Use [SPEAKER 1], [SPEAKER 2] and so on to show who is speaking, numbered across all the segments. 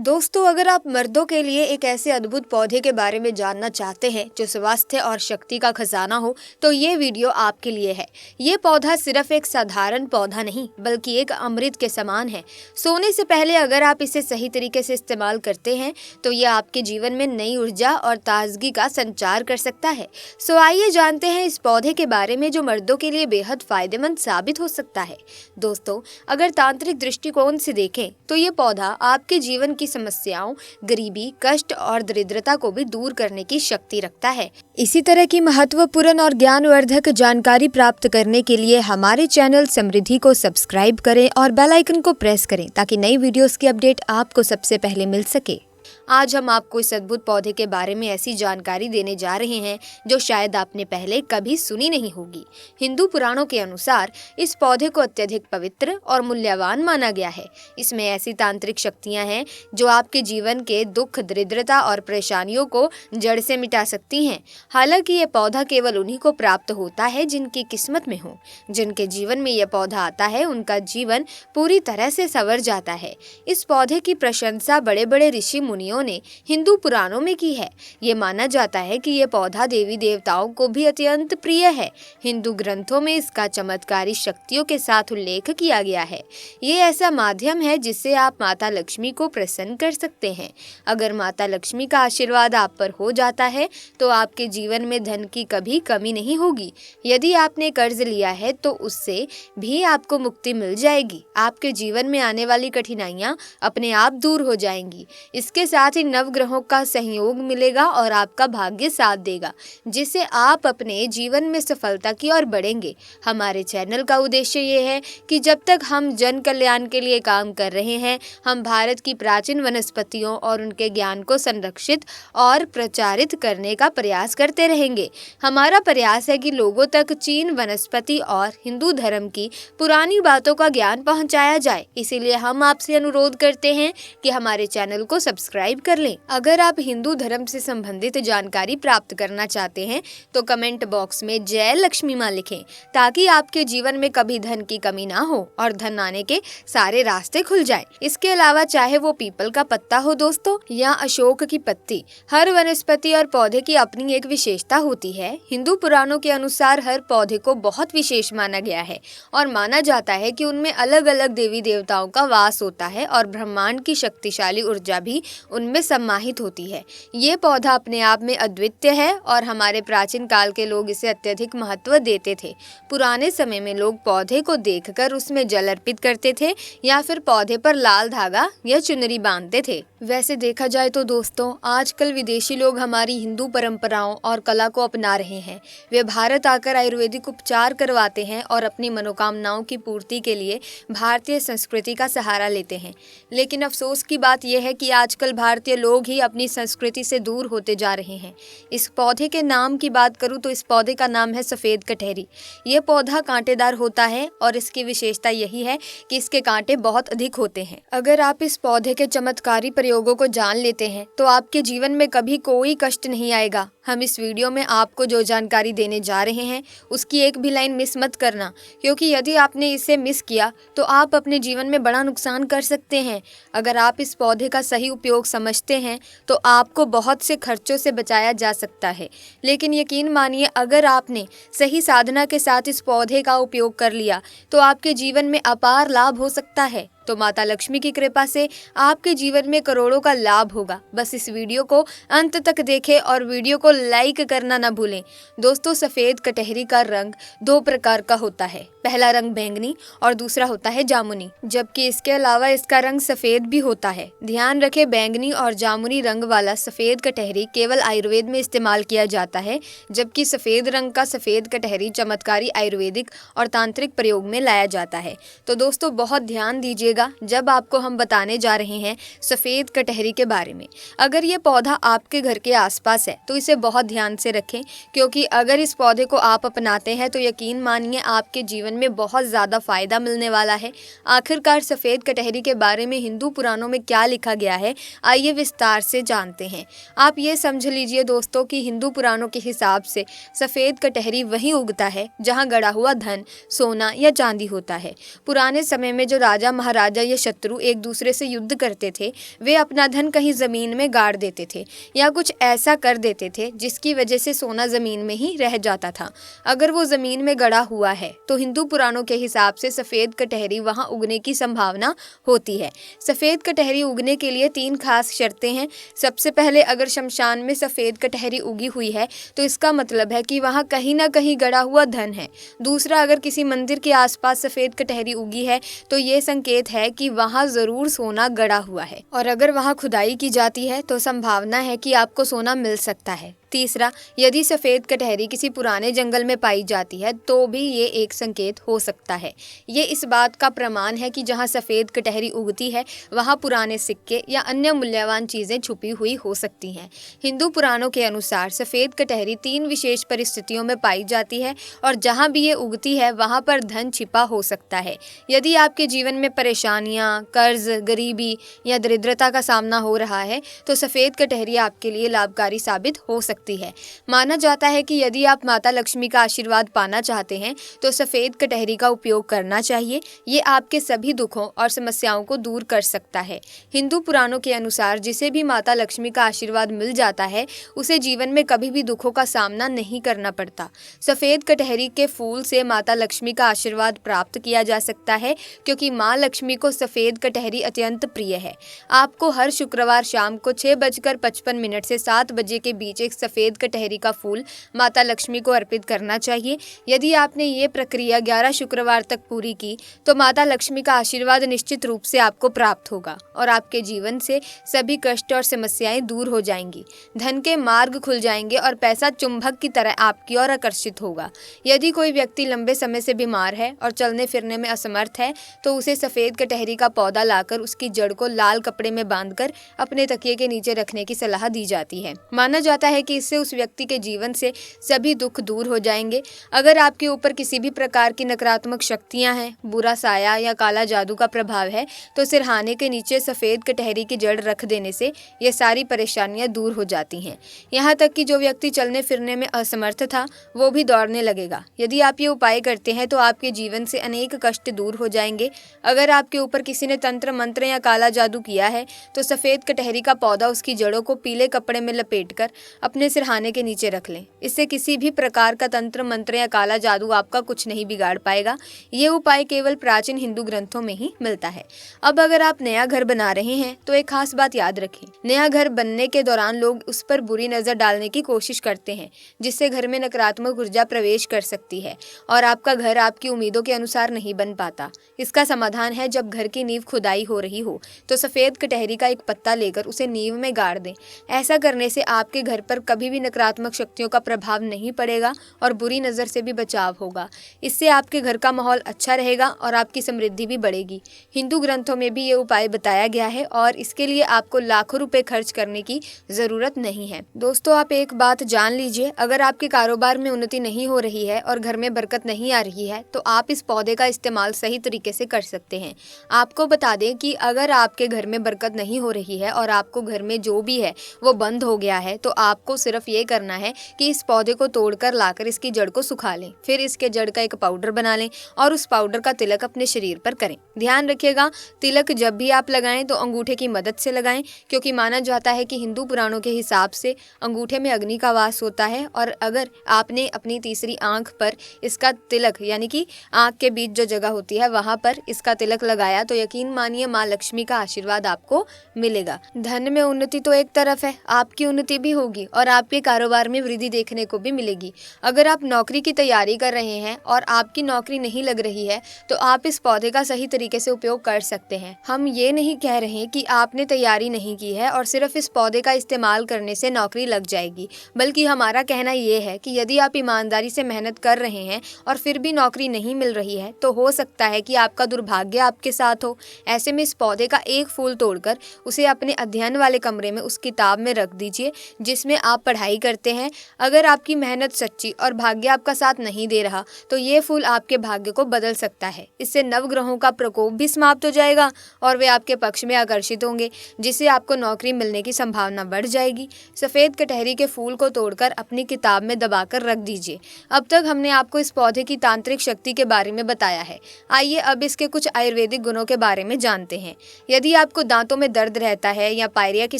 [SPEAKER 1] दोस्तों, अगर आप मर्दों के लिए एक ऐसे अद्भुत पौधे के बारे में जानना चाहते हैं जो स्वास्थ्य और शक्ति का खजाना हो, तो ये वीडियो आपके लिए है। ये पौधा सिर्फ एक साधारण पौधा नहीं, बल्कि एक अमृत के समान है। सोने से पहले अगर आप इसे सही तरीके से इस्तेमाल करते हैं, तो ये आपके जीवन में नई ऊर्जा और ताजगी का संचार कर सकता है। सो आइए जानते हैं इस पौधे के बारे में जो मर्दों के लिए बेहद फायदेमंद साबित हो सकता है। दोस्तों, अगर तांत्रिक दृष्टिकोण से देखें, तो ये पौधा आपके जीवन की समस्याओं, गरीबी, कष्ट और दरिद्रता को भी दूर करने की शक्ति रखता है। इसी तरह की महत्वपूर्ण और ज्ञानवर्धक जानकारी प्राप्त करने के लिए हमारे चैनल समृद्धि को सब्सक्राइब करें और बेल आइकन को प्रेस करें ताकि नई वीडियोस की अपडेट आपको सबसे पहले मिल सके। आज हम आपको इस अद्भुत पौधे के बारे में ऐसी जानकारी देने जा रहे हैं जो शायद आपने पहले कभी सुनी नहीं होगी। हिंदू पुराणों के अनुसार इस पौधे को अत्यधिक पवित्र और मूल्यवान माना गया है। इसमें ऐसी तांत्रिक शक्तियां हैं जो आपके जीवन के दुख, दरिद्रता और परेशानियों को जड़ से मिटा सकती हैं। हालांकि ये पौधा केवल उन्हीं को प्राप्त होता है जिनकी किस्मत में हो। जिनके जीवन में यह पौधा आता है, उनका जीवन पूरी तरह से संवर जाता है। इस पौधे की प्रशंसा बड़े बड़े ऋषि मुनियों ने हिंदू पुराणों में की है। ये माना जाता है कि यह पौधा देवी देवताओं को भी अत्यंत प्रिय है। हिंदू ग्रंथों में इसका चमत्कारी शक्तियों के साथ उल्लेख किया गया है। ये ऐसा माध्यम है जिससे आप माता लक्ष्मी को प्रसन्न कर सकते हैं। अगर माता लक्ष्मी का आशीर्वाद आप पर हो जाता है, तो आपके जीवन में धन की कभी कमी नहीं होगी। यदि आपने कर्ज लिया है, तो उससे भी आपको मुक्ति मिल जाएगी। आपके जीवन में आने वाली कठिनाइयां अपने आप दूर हो जाएंगी। इसके साथ ही नवग्रहों का सहयोग मिलेगा और आपका भाग्य साथ देगा, जिससे आप अपने जीवन में सफलता की ओर बढ़ेंगे। हमारे चैनल का उद्देश्य ये है कि जब तक हम जन कल्याण के लिए काम कर रहे हैं, हम भारत की प्राचीन वनस्पतियों और उनके ज्ञान को संरक्षित और प्रचारित करने का प्रयास करते रहेंगे। हमारा प्रयास है कि लोगों तक चीन, वनस्पति और हिंदू धर्म की पुरानी बातों का ज्ञान पहुंचाया जाए। इसीलिए हम आपसे अनुरोध करते हैं कि हमारे चैनल को सब्सक्राइब कर लें। अगर आप हिंदू धर्म से संबंधित जानकारी प्राप्त करना चाहते हैं, तो कमेंट बॉक्स में जय लक्ष्मी मां लिखें, ताकि आपके जीवन में कभी धन की कमी ना हो और धन आने के सारे रास्ते खुल जाएं। इसके अलावा चाहे वो पीपल का पत्ता हो दोस्तों, या अशोक की पत्ती, हर वनस्पति और पौधे की अपनी एक विशेषता होती है। हिंदू पुराणों के अनुसार हर पौधे को बहुत विशेष माना गया है और माना जाता है कि उनमें अलग अलग देवी देवताओं का वास होता है और ब्रह्मांड की शक्तिशाली ऊर्जा भी उनमें सम्माहित होती है। ये पौधा अपने आप में अद्वितीय है और हमारे प्राचीन काल के लोग इसे अत्यधिक महत्व देते थे। पुराने समय में लोग पौधे को देखकर उसमें जल अर्पित करते थे या फिर पौधे पर लाल धागा या चुनरी बांधते थे। वैसे देखा जाए तो दोस्तों, आजकल विदेशी लोग हमारी हिंदू परंपराओं और कला को अपना रहे हैं। वे भारत आकर आयुर्वेदिक उपचार करवाते हैं और अपनी मनोकामनाओं की पूर्ति के लिए भारतीय संस्कृति का सहारा लेते हैं। लेकिन अफसोस की बात यह है कि आजकल भारतीय लोग ही अपनी संस्कृति से दूर होते जा रहे हैं। इस पौधे के नाम की बात करूं तो इस पौधे का नाम है सफेद कटहरी। यह पौधा कांटेदार होता है और इसकी विशेषता यही है कि इसके कांटे बहुत अधिक होते हैं। अगर आप इस पौधे के चमत्कारी प्रयोगों को जान लेते हैं, तो आपके जीवन में कभी कोई कष्ट नहीं आएगा। हम इस वीडियो में आपको जो जानकारी देने जा रहे हैं, उसकी एक भी लाइन मिस मत करना, क्योंकि यदि आपने इसे मिस किया तो आप अपने जीवन में बड़ा नुकसान कर सकते हैं। अगर आप इस पौधे का सही उपयोग समझते हैं, तो आपको बहुत से खर्चों से बचाया जा सकता है। लेकिन यकीन मानिए, अगर आपने सही साधना के साथ इस पौधे का उपयोग कर लिया, तो आपके जीवन में अपार लाभ हो सकता है। तो माता लक्ष्मी की कृपा से आपके जीवन में करोड़ों का लाभ होगा। बस इस वीडियो को अंत तक देखें और वीडियो को लाइक करना ना भूलें। दोस्तों, सफ़ेद कटहरी का रंग दो प्रकार का होता है। पहला रंग बैंगनी और दूसरा होता है जामुनी, जबकि इसके अलावा इसका रंग सफ़ेद भी होता है। ध्यान रखें, बैंगनी और जामुनी रंग वाला सफ़ेद कटहरी केवल आयुर्वेद में इस्तेमाल किया जाता है, जबकि सफ़ेद रंग का सफ़ेद कटहरी चमत्कारी आयुर्वेदिक और तांत्रिक प्रयोग में लाया जाता है। तो दोस्तों, बहुत ध्यान दीजिए जब आपको हम बताने जा रहे हैं सफेद कटहरी के बारे में। अगर ये पौधा आपके घर के आसपास है, तो इसे बहुत ध्यान से रखें, क्योंकि अगर इस पौधे को आप अपनाते हैं, तो यकीन मानिए आपके जीवन जीवन में बहुत ज़्यादा फायदा मिलने वाला है। आखिरकार सफ़ेद कटहरी के बारे में हिंदू पुराणों में क्या लिखा गया है, आइए विस्तार से जानते हैं। आप ये समझ लीजिए दोस्तों कि हिंदू पुराणों के हिसाब से सफ़ेद कटहरी वहीं उगता है जहाँ गड़ा हुआ धन, सोना या चांदी होता है। पुराने समय में जो राजा महाराजा या शत्रु एक दूसरे से युद्ध करते थे, वे अपना धन कहीं ज़मीन में गाड़ देते थे या कुछ ऐसा कर देते थे जिसकी वजह से सोना ज़मीन में ही रह जाता था। अगर वो ज़मीन में गड़ा हुआ है तो हिंदू पुराणों के हिसाब से सफ़ेद कटहरी वहाँ उगने की संभावना होती है। सफ़ेद कटहरी उगने के लिए 3 खास शर्तें हैं। सबसे पहले, अगर शमशान में सफ़ेद कटहरी उगी हुई है तो इसका मतलब है कि वहाँ कहीं ना कहीं गड़ा हुआ धन है। दूसरा, अगर किसी मंदिर के आसपास सफ़ेद कटहरी उगी है तो ये संकेत है कि वहाँ ज़रूर सोना गड़ा हुआ है, और अगर वहाँ खुदाई की जाती है तो संभावना है कि आपको सोना मिल सकता है। तीसरा, यदि सफ़ेद कटहरी किसी पुराने जंगल में पाई जाती है तो भी ये एक संकेत हो सकता है। ये इस बात का प्रमाण है कि जहाँ सफ़ेद कटहरी उगती है वहाँ पुराने सिक्के या अन्य मूल्यवान चीज़ें छुपी हुई हो सकती हैं। हिंदू पुराणों के अनुसार सफ़ेद कटहरी 3 विशेष परिस्थितियों में पाई जाती है और जहाँ भी ये उगती है वहाँ पर धन छिपा हो सकता है। यदि आपके जीवन में परेशानियाँ, कर्ज, गरीबी या दरिद्रता का सामना हो रहा है तो सफ़ेद कटहरी आपके लिए लाभकारी साबित हो सकती है। माना जाता है कि यदि आप माता लक्ष्मी का आशीर्वाद पाना चाहते हैं तो सफ़ेद कटहरी का उपयोग करना चाहिए। ये आपके सभी दुखों और समस्याओं को दूर कर सकता है। हिंदू पुराणों के अनुसार जिसे भी माता लक्ष्मी का आशीर्वाद मिल जाता है उसे जीवन में कभी भी दुखों का सामना नहीं करना पड़ता। सफ़ेद कटहरी के फूल से माता लक्ष्मी का आशीर्वाद प्राप्त किया जा सकता है क्योंकि माँ लक्ष्मी को सफ़ेद कटहरी अत्यंत प्रिय है। आपको हर शुक्रवार शाम को 6:55 से 7 बजे के बीच एक सफ़ेद कटहरी का फूल माता लक्ष्मी को अर्पित करना चाहिए। यदि आपने ये प्रक्रिया 11 शुक्रवार तक पूरी की तो माता लक्ष्मी का आशीर्वाद निश्चित रूप से आपको प्राप्त होगा और आपके जीवन से सभी कष्ट और समस्याएं दूर हो जाएंगी। धन के मार्ग खुल जाएंगे और पैसा चुंबक की तरह आपकी ओर आकर्षित होगा। यदि कोई व्यक्ति लंबे समय से बीमार है और चलने फिरने में असमर्थ है तो उसे सफ़ेद कटहरी का पौधा लाकर उसकी जड़ को लाल कपड़े में बांधकर अपने तकिए के नीचे रखने की सलाह दी जाती है। माना जाता है कि इससे उस व्यक्ति के जीवन से सभी दुख दूर हो जाएंगे। अगर आपके ऊपर किसी भी प्रकार की नकारात्मक शक्तियां हैं, बुरा साया या काला जादू का प्रभाव है तो सिरहाने के नीचे सफ़ेद कटहरी की जड़ रख देने से ये सारी परेशानियां दूर हो जाती हैं। यहाँ तक कि जो व्यक्ति चलने फिरने में असमर्थ था वो भी दौड़ने लगेगा। यदि आप ये उपाय करते हैं तो आपके जीवन से अनेक कष्ट दूर हो जाएंगे। अगर आपके ऊपर किसी ने तंत्र मंत्र या काला जादू किया है तो सफ़ेद कटहरी का पौधा उसकी जड़ों को पीले कपड़े में लपेटकर अपने सिरहाने के नीचे रख लें। इससे किसी भी प्रकार का तंत्र मंत्र या काला जादू आपका कुछ नहीं बिगाड़ पाएगा। ये उपाय केवल प्राचीन हिंदू ग्रंथों में ही मिलता है। अब अगर आप नया घर बना रहे हैं तो एक खास बात याद रखें। नया घर बनने के दौरान लोग उस पर बुरी नज़र डालने की कोशिश करते हैं जिससे घर में नकारात्मक ऊर्जा प्रवेश कर सकती है और आपका घर आपकी उम्मीदों के अनुसार नहीं बन पाता। इसका समाधान है, जब घर की नींव खुदाई हो रही हो तो सफ़ेद कटहरी का एक पत्ता लेकर उसे नींव में गाड़ दें। ऐसा करने से आपके घर पर कभी भी नकारात्मक शक्तियों का प्रभाव नहीं पड़ेगा और बुरी नज़र से भी बचाव होगा। इससे आपके घर का माहौल अच्छा रहेगा और आपकी समृद्धि भी बढ़ेगी। हिंदू ग्रंथों में भी ये उपाय बताया गया है और इसके लिए आपको लाखों रुपए खर्च करने की ज़रूरत नहीं है। दोस्तों, आप एक बात जान लीजिए, अगर आपके कारोबार में उन्नति नहीं हो रही है और घर में बरकत नहीं आ रही है तो आप इस पौधे का इस्तेमाल सही तरीके से कर सकते हैं। आपको बता दें कि अगर आपके घर में बरकत नहीं हो रही है और आपको घर में जो भी है वो बंद हो गया है तो आपको सिर्फ ये करना है कि इस पौधे को तोड़कर लाकर इसकी जड़ को सुखा लें। फिर इसके जड़ का एक पाउडर बना लें और उस पाउडर का तिलक अपने शरीर पर करें। ध्यान रखिएगा, तिलक जब भी आप लगाएं तो अंगूठे की मदद से लगाएं क्योंकि माना जाता है कि हिंदू पुराणों के हिसाब से अंगूठे में अग्नि का वास होता है और अगर आपने अपनी तीसरी आंख पर इसका तिलक यानी कि आंख के बीच जो जगह होती है वहां पर इसका तिलक लगाया तो यकीन मानिए माँ लक्ष्मी का आशीर्वाद आपको मिलेगा। धन में उन्नति तो एक तरफ है, आपकी उन्नति भी होगी और आपके कारोबार में वृद्धि देखने को भी मिलेगी। अगर आप नौकरी की तैयारी कर रहे हैं और आपकी नौकरी नहीं लग रही है तो आप इस पौधे का सही तरीके से उपयोग कर सकते हैं। हम ये नहीं कह रहे कि आपने तैयारी नहीं की है और सिर्फ इस पौधे का इस्तेमाल करने से नौकरी लग जाएगी, बल्कि हमारा कहना ये है कि यदि आप ईमानदारी से मेहनत कर रहे हैं और फिर भी नौकरी नहीं मिल रही है तो हो सकता है कि आपका दुर्भाग्य आपके साथ हो। ऐसे में इस पौधे का एक फूल तोड़कर उसे अपने अध्ययन वाले कमरे में उस किताब में रख दीजिए जिसमें आप आप पढ़ाई करते हैं, अगर आपकी मेहनत सच्ची और भाग्य आपका साथ नहीं दे रहा तो ये फूल आपके भाग्य को बदल सकता है। इससे नवग्रहों का प्रकोप भी समाप्त हो जाएगा और वे आपके पक्ष में आकर्षित होंगे, जिससे आपको नौकरी मिलने की संभावना बढ़ जाएगी। सफ़ेद कटहरी के फूल को तोड़कर अपनी किताब में दबाकर रख दीजिए। अब तक हमने आपको इस पौधे की तांत्रिक शक्ति के बारे में बताया है। आइए अब इसके कुछ आयुर्वेदिक गुणों के बारे में जानते हैं। यदि आपको दांतों में दर्द रहता है या पायरिया की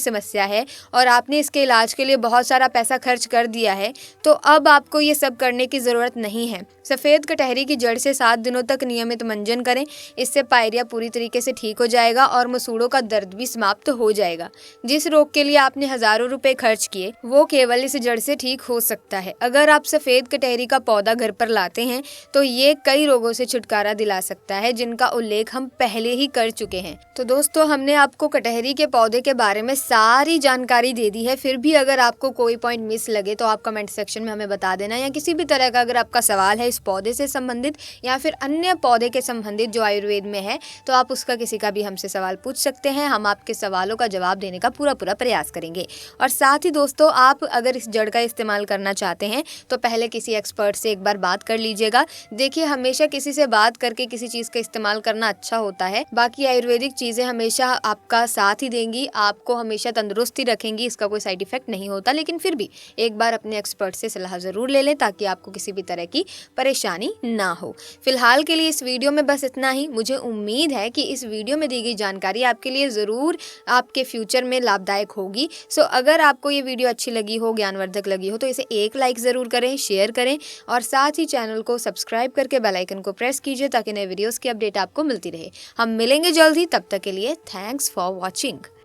[SPEAKER 1] समस्या है और आपने इसके इलाज के लिए बहुत सारा पैसा खर्च कर दिया है, तो अब आपको ये सब करने की ज़रूरत नहीं है। सफ़ेद कटहरी की जड़ से 7 दिनों तक नियमित मंजन करें। इससे पायरिया पूरी तरीके से ठीक हो जाएगा और मसूड़ों का दर्द भी समाप्त हो जाएगा। जिस रोग के लिए आपने हज़ारों रुपए खर्च किए वो केवल इस जड़ से ठीक हो सकता है। अगर आप सफ़ेद कटहरी का पौधा घर पर लाते हैं तो ये कई रोगों से छुटकारा दिला सकता है, जिनका उल्लेख हम पहले ही कर चुके हैं। तो दोस्तों, हमने आपको कटहरी के पौधे के बारे में सारी जानकारी दे दी है। फिर भी अगर आपको कोई पॉइंट मिस लगे तो आप कमेंट सेक्शन में हमें बता देना, या किसी भी तरह का अगर आपका सवाल है इस पौधे से संबंधित या फिर अन्य पौधे के संबंधित जो आयुर्वेद में है, तो आप उसका किसी का भी हमसे सवाल पूछ सकते हैं। हम आपके सवालों का जवाब देने का पूरा प्रयास करेंगे। और साथ ही दोस्तों, आप अगर इस जड़ का इस्तेमाल करना चाहते हैं तो पहले किसी एक्सपर्ट से एक बार बात कर लीजिएगा। देखिए, हमेशा किसी से बात करके किसी चीज़ का इस्तेमाल करना अच्छा होता है। बाकी आयुर्वेदिक चीज़ें हमेशा आपका साथ ही देंगी, आपको हमेशा तंदुरुस्त ही रखेंगी, इसका कोई साइड इफेक्ट नहीं होता। लेकिन फिर भी एक बार अपने एक्सपर्ट से सलाह ज़रूर ले लें ताकि आपको किसी भी तरह की परेशानी ना हो। फिलहाल के लिए इस वीडियो में बस इतना ही। मुझे उम्मीद है कि इस वीडियो में दी गई जानकारी आपके लिए ज़रूर आपके फ्यूचर में लाभदायक होगी। सो अगर आपको ये वीडियो अच्छी लगी हो, ज्ञानवर्धक लगी हो, तो इसे एक लाइक ज़रूर करें, शेयर करें और साथ ही चैनल को सब्सक्राइब करके बेल आइकन को प्रेस कीजिए ताकि नए वीडियोज़ की अपडेट आपको मिलती रहे। हम मिलेंगे जल्द ही, तब तक के लिए थैंक्स फॉर वॉचिंग।